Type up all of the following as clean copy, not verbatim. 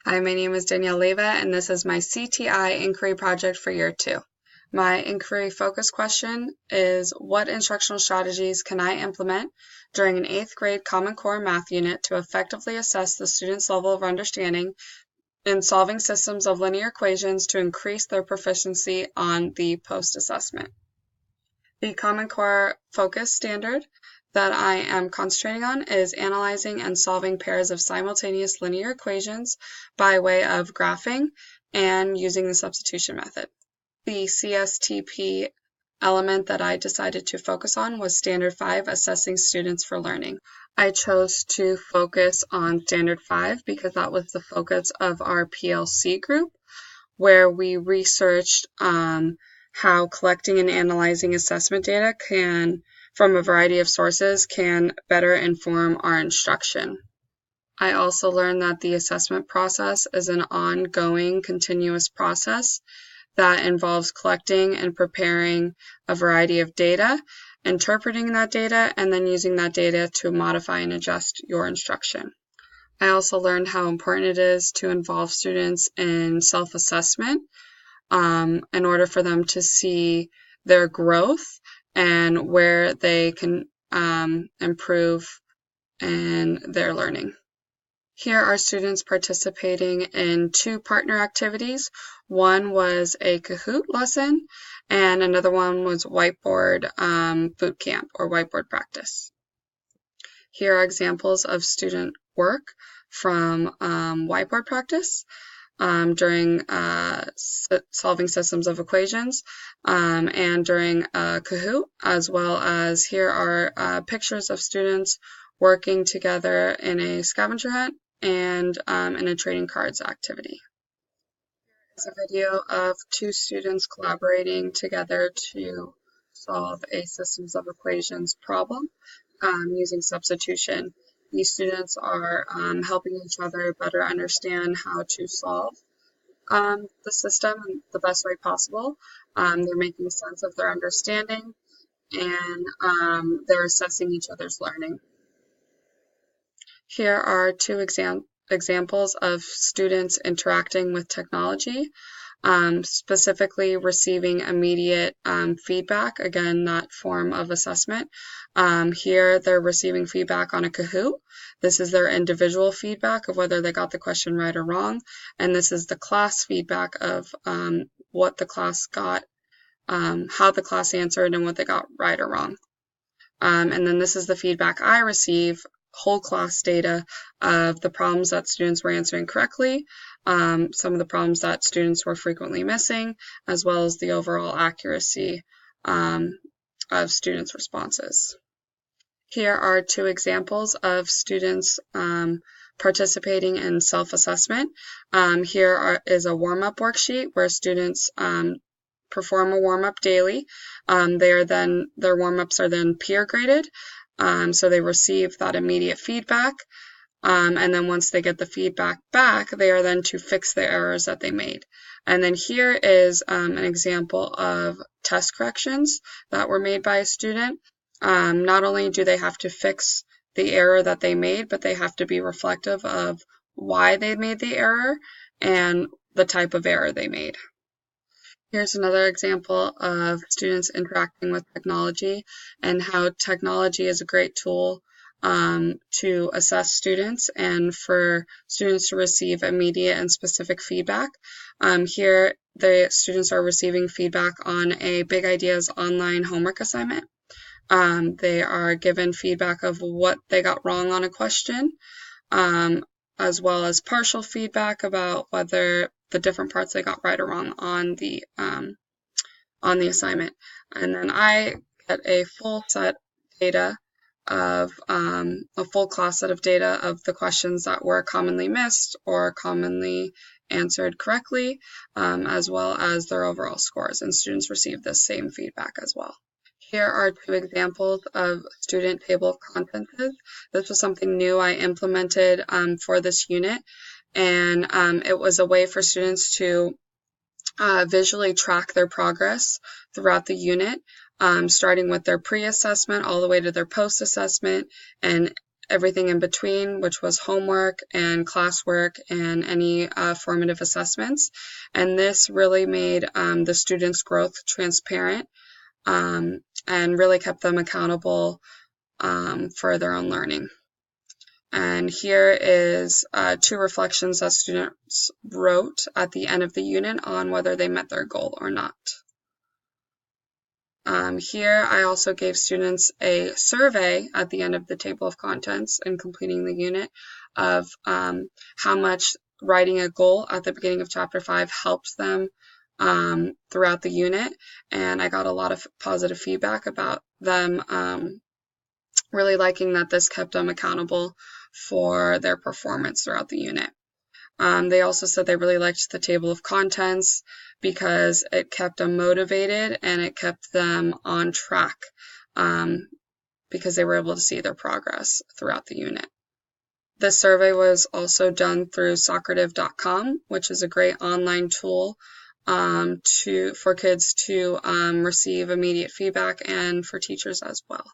Hi, my name is Danielle Leva, and this is my CTI inquiry project for year 2. My inquiry focus question is, what instructional strategies can I implement during an 8th grade Common Core math unit to effectively assess the student's level of understanding in solving systems of linear equations to increase their proficiency on the post-assessment? The Common Core focus standard that I am concentrating on is analyzing and solving pairs of simultaneous linear equations by way of graphing and using the substitution method. The CSTP element that I decided to focus on was Standard 5, Assessing Students for Learning. I chose to focus on Standard 5 because that was the focus of our PLC group, where we researched how collecting and analyzing assessment data from a variety of sources can better inform our instruction. I also learned that the assessment process is an ongoing, continuous process that involves collecting and preparing a variety of data, interpreting that data, and then using that data to modify and adjust your instruction. I also learned how important it is to involve students in self-assessment in order for them to see their growth and where they can improve in their learning. Here are students participating in 2 partner activities. One was a Kahoot lesson, and another one was whiteboard boot camp or whiteboard practice. Here are examples of student work from whiteboard practice during solving systems of equations and during Kahoot, as well as here are pictures of students working together in a scavenger hunt and in a trading cards activity. Here's a video of 2 students collaborating together to solve a systems of equations problem using substitution. These students are helping each other better understand how to solve the system in the best way possible. They're making sense of their understanding, and they're assessing each other's learning. Here are 2 examples of students interacting with technology, specifically receiving immediate feedback, again, not form of assessment. Here they're receiving feedback on a Kahoot. This is their individual feedback of whether they got the question right or wrong, and this is the class feedback of what the class got, how the class answered, and what they got right or wrong. And then this is the feedback I receive, whole class data of the problems that students were answering correctly, some of the problems that students were frequently missing, as well as the overall accuracy of students' responses. Here are 2 examples of students participating in self-assessment. Here is a warm-up worksheet where students perform a warm-up daily. Their warm-ups are then peer graded, so they receive that immediate feedback, and then once they get the feedback back, they are then to fix the errors that they made. And then here is an example of test corrections that were made by a student. Not only do they have to fix the error that they made, but they have to be reflective of why they made the error and the type of error they made. Here's another example of students interacting with technology and how technology is a great tool to assess students and for students to receive immediate and specific feedback. Here, the students are receiving feedback on a Big Ideas online homework assignment. They are given feedback of what they got wrong on a question, as well as partial feedback about whether the different parts they got right or wrong on the assignment. And then I get a full set data of a full class set of data of the questions that were commonly missed or commonly answered correctly, as well as their overall scores. And students receive the same feedback as well. Here are 2 examples of student table of contents. This was something new I implemented for this unit, and it was a way for students to visually track their progress throughout the unit, starting with their pre-assessment all the way to their post-assessment, and everything in between, which was homework and classwork and any formative assessments. And this really made the students' growth transparent and really kept them accountable for their own learning. And here is 2 reflections that students wrote at the end of the unit on whether they met their goal or not. Here I also gave students a survey at the end of the table of contents and completing the unit of how much writing a goal at the beginning of Chapter 5 helped them throughout the unit, and I got a lot of positive feedback about them really liking that this kept them accountable for their performance throughout the unit. They also said they really liked the table of contents because it kept them motivated and it kept them on track because they were able to see their progress throughout the unit. This survey was also done through Socrative.com, which is a great online tool for kids to receive immediate feedback and for teachers as well.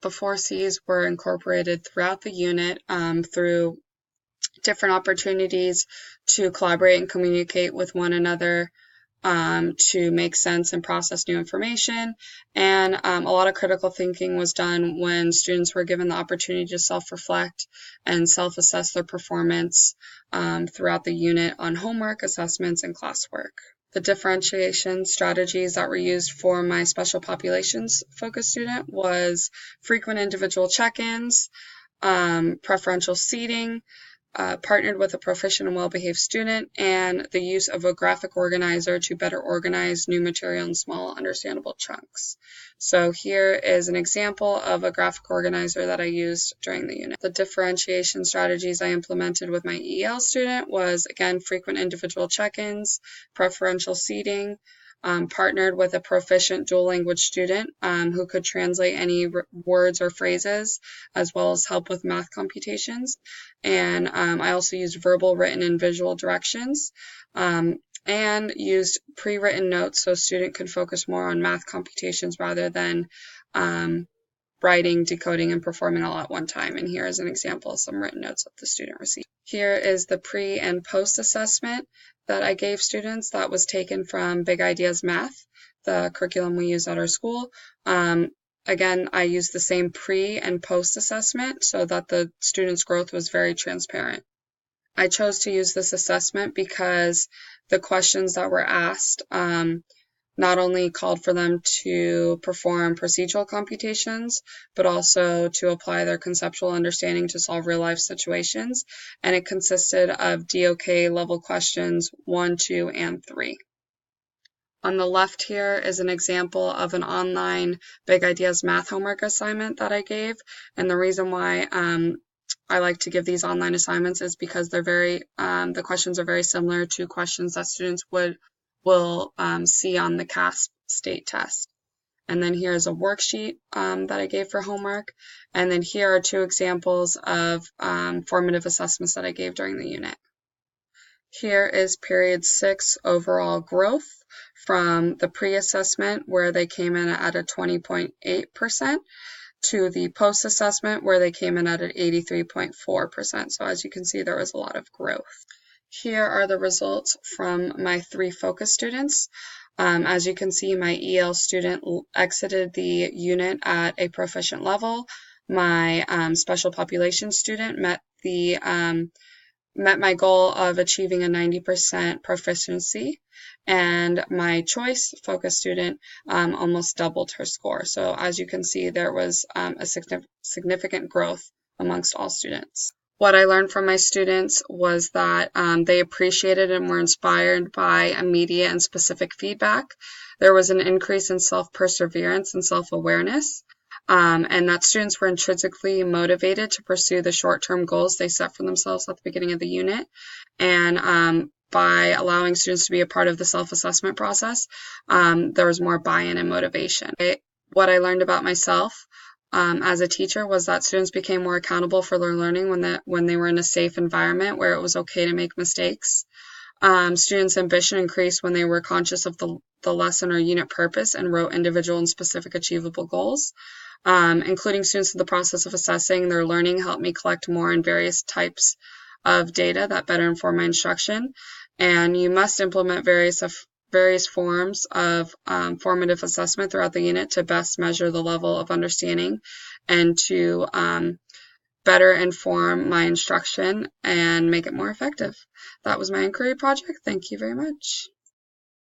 The 4 C's were incorporated throughout the unit through different opportunities to collaborate and communicate with one another to make sense and process new information. And a lot of critical thinking was done when students were given the opportunity to self-reflect and self-assess their performance throughout the unit on homework, assessments, and classwork. The differentiation strategies that were used for my special populations focus student was frequent individual check-ins, preferential seating, partnered with a proficient and well-behaved student, and the use of a graphic organizer to better organize new material in small, understandable chunks. So here is an example of a graphic organizer that I used during the unit. The differentiation strategies I implemented with my EL student was, again, frequent individual check-ins, preferential seating, partnered with a proficient dual language student who could translate any words or phrases, as well as help with math computations. And I also used verbal, written, and visual directions, and used pre-written notes so a student could focus more on math computations rather than writing, decoding, and performing all at one time. And here is an example of some written notes that the student received. Here is the pre and post assessment that I gave students that was taken from Big Ideas Math, the curriculum we use at our school. Again, I used the same pre and post assessment so that the students' growth was very transparent. I chose to use this assessment because the questions that were asked not only called for them to perform procedural computations, but also to apply their conceptual understanding to solve real-life situations, and it consisted of DOK level questions 1, 2, and 3. On the left here is an example of an online Big Ideas Math homework assignment that I gave, and the reason why I like to give these online assignments is because they're the questions are very similar to questions that students will see on the CASP state test. And then here's a worksheet that I gave for homework. And then here are 2 examples of formative assessments that I gave during the unit. Here is period 6 overall growth from the pre-assessment where they came in at a 20.8% to the post-assessment where they came in at an 83.4%. So as you can see, there was a lot of growth. Here are the results from my 3 focus students. As you can see, my EL student exited the unit at a proficient level. My special population student met my goal of achieving a 90% proficiency, and my choice focus student almost doubled her score. So as you can see, there was a significant growth amongst all students. What I learned from my students was that they appreciated and were inspired by immediate and specific feedback. There was an increase in self-perseverance and self-awareness, and that students were intrinsically motivated to pursue the short-term goals they set for themselves at the beginning of the unit. And by allowing students to be a part of the self-assessment process, there was more buy-in and motivation. What I learned about myself as a teacher was that students became more accountable for their learning when they were in a safe environment where it was okay to make mistakes. Students' ambition increased when they were conscious of the lesson or unit purpose and wrote individual and specific achievable goals. including students in the process of assessing their learning helped me collect more and various types of data that better inform my instruction. And you must implement various forms of formative assessment throughout the unit to best measure the level of understanding and to better inform my instruction and make it more effective. That was my inquiry project. Thank you very much.